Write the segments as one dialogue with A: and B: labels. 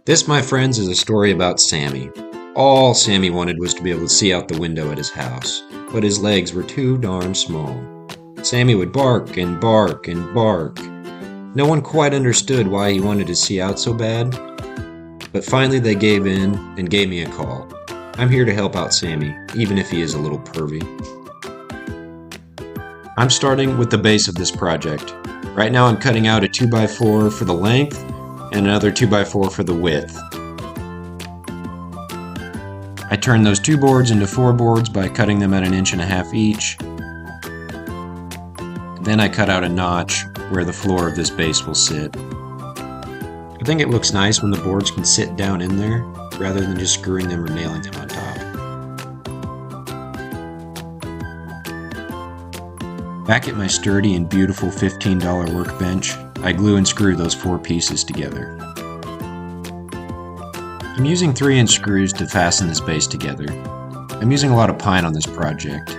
A: This, my friends, is a story about Sammy. All Sammy wanted was to be able to see out the window at his house, but his legs were too darn small. Sammy would bark and bark and bark. No one quite understood why he wanted to see out so bad, but finally they gave in and gave me a call. I'm here to help out Sammy, even if he is a little pervy. I'm starting with the base of this project. Right now I'm cutting out a 2x4 for the length and another 2x4 for the width. I turn those 2 boards into 4 boards by cutting them at 1.5 inches each. Then I cut out a notch where the floor of this base will sit. I think it looks nice when the boards can sit down in there rather than just screwing them or nailing them on top. Back at my sturdy and beautiful $15 workbench, I glue and screw those 4 pieces together. I'm using 3-inch screws to fasten this base together. I'm using a lot of pine on this project.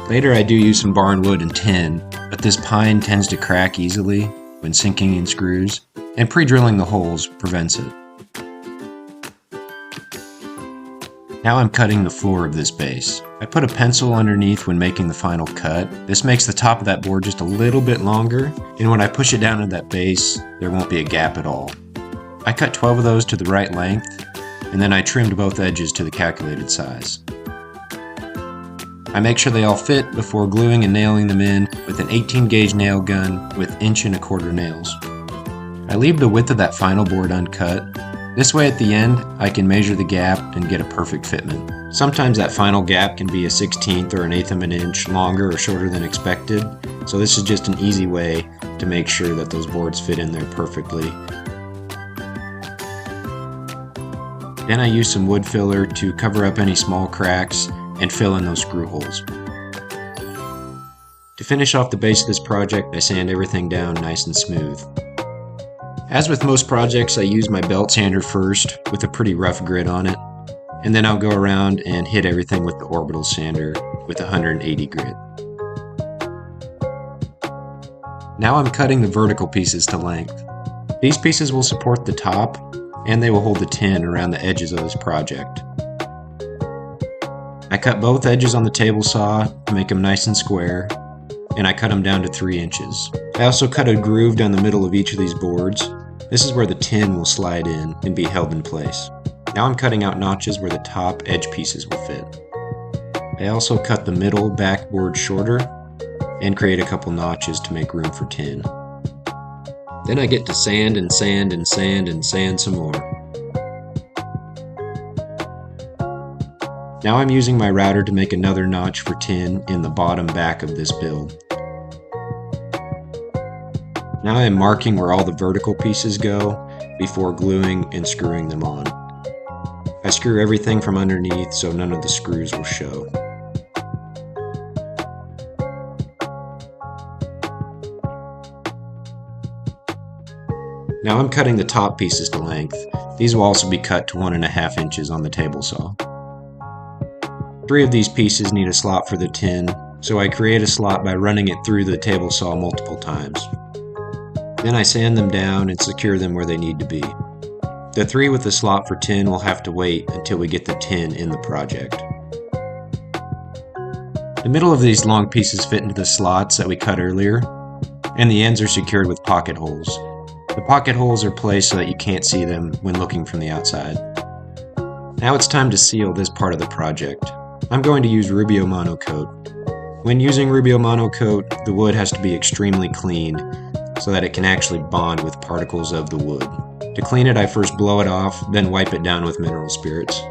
A: Later I do use some barn wood and tin, but this pine tends to crack easily when sinking in screws, and pre-drilling the holes prevents it. Now I'm cutting the floor of this base. I put a pencil underneath when making the final cut. This makes the top of that board just a little bit longer, and when I push it down into that base, there won't be a gap at all. I cut 12 of those to the right length, and then I trimmed both edges to the calculated size. I make sure they all fit before gluing and nailing them in with an 18-gauge nail gun with 1.25-inch nails. I leave the width of that final board uncut. This way at the end, I can measure the gap and get a perfect fitment. Sometimes that final gap can be a 1/16 or 1/8 of an inch longer or shorter than expected, so this is just an easy way to make sure that those boards fit in there perfectly. Then I use some wood filler to cover up any small cracks and fill in those screw holes. To finish off the base of this project, I sand everything down nice and smooth. As with most projects, I use my belt sander first with a pretty rough grit on it, and then I'll go around and hit everything with the orbital sander with 180 grit. Now I'm cutting the vertical pieces to length. These pieces will support the top, and they will hold the tin around the edges of this project. I cut both edges on the table saw to make them nice and square, and I cut them down to 3 inches. I also cut a groove down the middle of each of these boards. This is where the tin will slide in and be held in place. Now I'm cutting out notches where the top edge pieces will fit. I also cut the middle back board shorter and create a couple notches to make room for tin. Then I get to sand and sand and sand and sand some more. Now I'm using my router to make another notch for tin in the bottom back of this build. Now I'm marking where all the vertical pieces go before gluing and screwing them on. I screw everything from underneath so none of the screws will show. Now I'm cutting the top pieces to length. These will also be cut to 1.5 inches on the table saw. 3 of these pieces need a slot for the tin, so I create a slot by running it through the table saw multiple times. Then I sand them down and secure them where they need to be. The 3 with the slot for tin will have to wait until we get the tin in the project. The middle of these long pieces fit into the slots that we cut earlier, and the ends are secured with pocket holes. The pocket holes are placed so that you can't see them when looking from the outside. Now it's time to seal this part of the project. I'm going to use Rubio Monocoat. When using Rubio Monocoat, the wood has to be extremely cleaned so that it can actually bond with particles of the wood. To clean it, I first blow it off, then wipe it down with mineral spirits.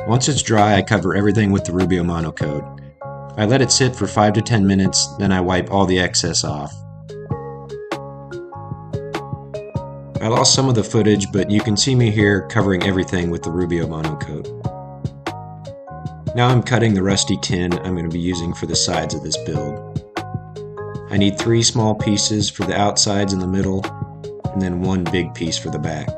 A: Once it's dry, I cover everything with the Rubio Monocoat. I let it sit for 5 to 10 minutes, then I wipe all the excess off. I lost some of the footage, but you can see me here covering everything with the Rubio Monocoat. Now I'm cutting the rusty tin I'm going to be using for the sides of this build. I need 3 small pieces for the outsides in the middle, and then 1 big piece for the back.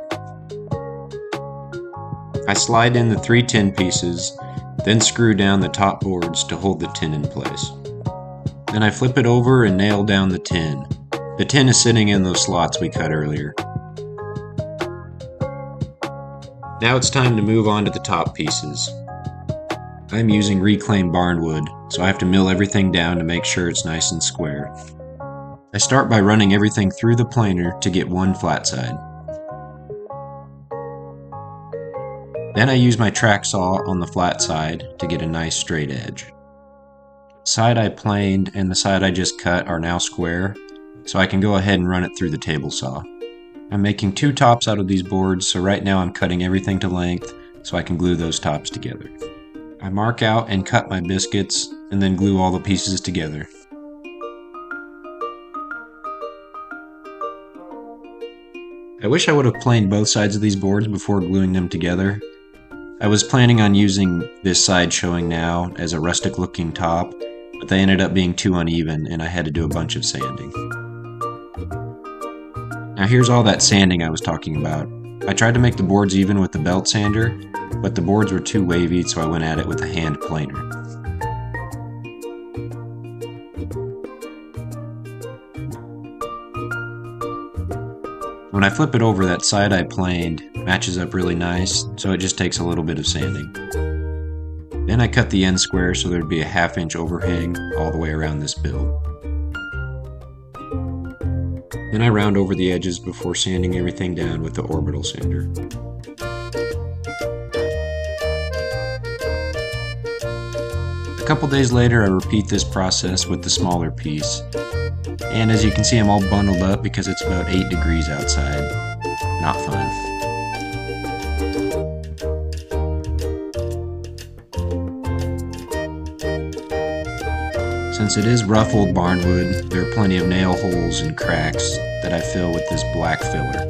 A: I slide in the 3 tin pieces, then screw down the top boards to hold the tin in place. Then I flip it over and nail down the tin. The tin is sitting in those slots we cut earlier. Now it's time to move on to the top pieces. I'm using reclaimed barnwood, so I have to mill everything down to make sure it's nice and square. I start by running everything through the planer to get one flat side. Then I use my track saw on the flat side to get a nice straight edge. The side I planed and the side I just cut are now square, so I can go ahead and run it through the table saw. I'm making 2 tops out of these boards, so right now I'm cutting everything to length so I can glue those tops together. I mark out and cut my biscuits and then glue all the pieces together. I wish I would have planed both sides of these boards before gluing them together. I was planning on using this side showing now as a rustic looking top, but they ended up being too uneven and I had to do a bunch of sanding. Now here's all that sanding I was talking about. I tried to make the boards even with the belt sander, but the boards were too wavy, so I went at it with a hand planer. When I flip it over, that side I planed matches up really nice, so it just takes a little bit of sanding. Then I cut the end square so there'd be a 1/2 inch overhang all the way around this build. Then I round over the edges before sanding everything down with the orbital sander. A couple days later I repeat this process with the smaller piece. And as you can see, I'm all bundled up because it's about 8 degrees outside. Not fun. Since it is rough old barnwood, there are plenty of nail holes and cracks that I fill with this black filler.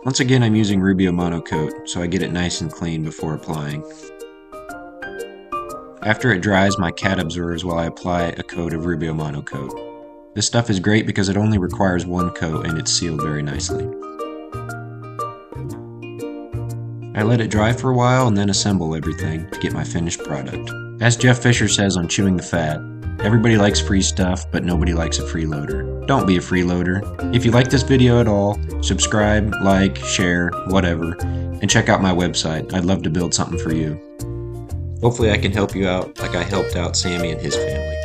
A: Once again, I'm using Rubio Monocoat, so I get it nice and clean before applying. After it dries, my cat absorbs while I apply a coat of Rubio Monocoat. This stuff is great because it only requires 1 coat and it's sealed very nicely. I let it dry for a while and then assemble everything to get my finished product. As Jeff Fisher says on Chewing the Fat, everybody likes free stuff, but nobody likes a freeloader. Don't be a freeloader. If you like this video at all, subscribe, like, share, whatever, and check out my website. I'd love to build something for you. Hopefully I can help you out like I helped out Sammy and his family.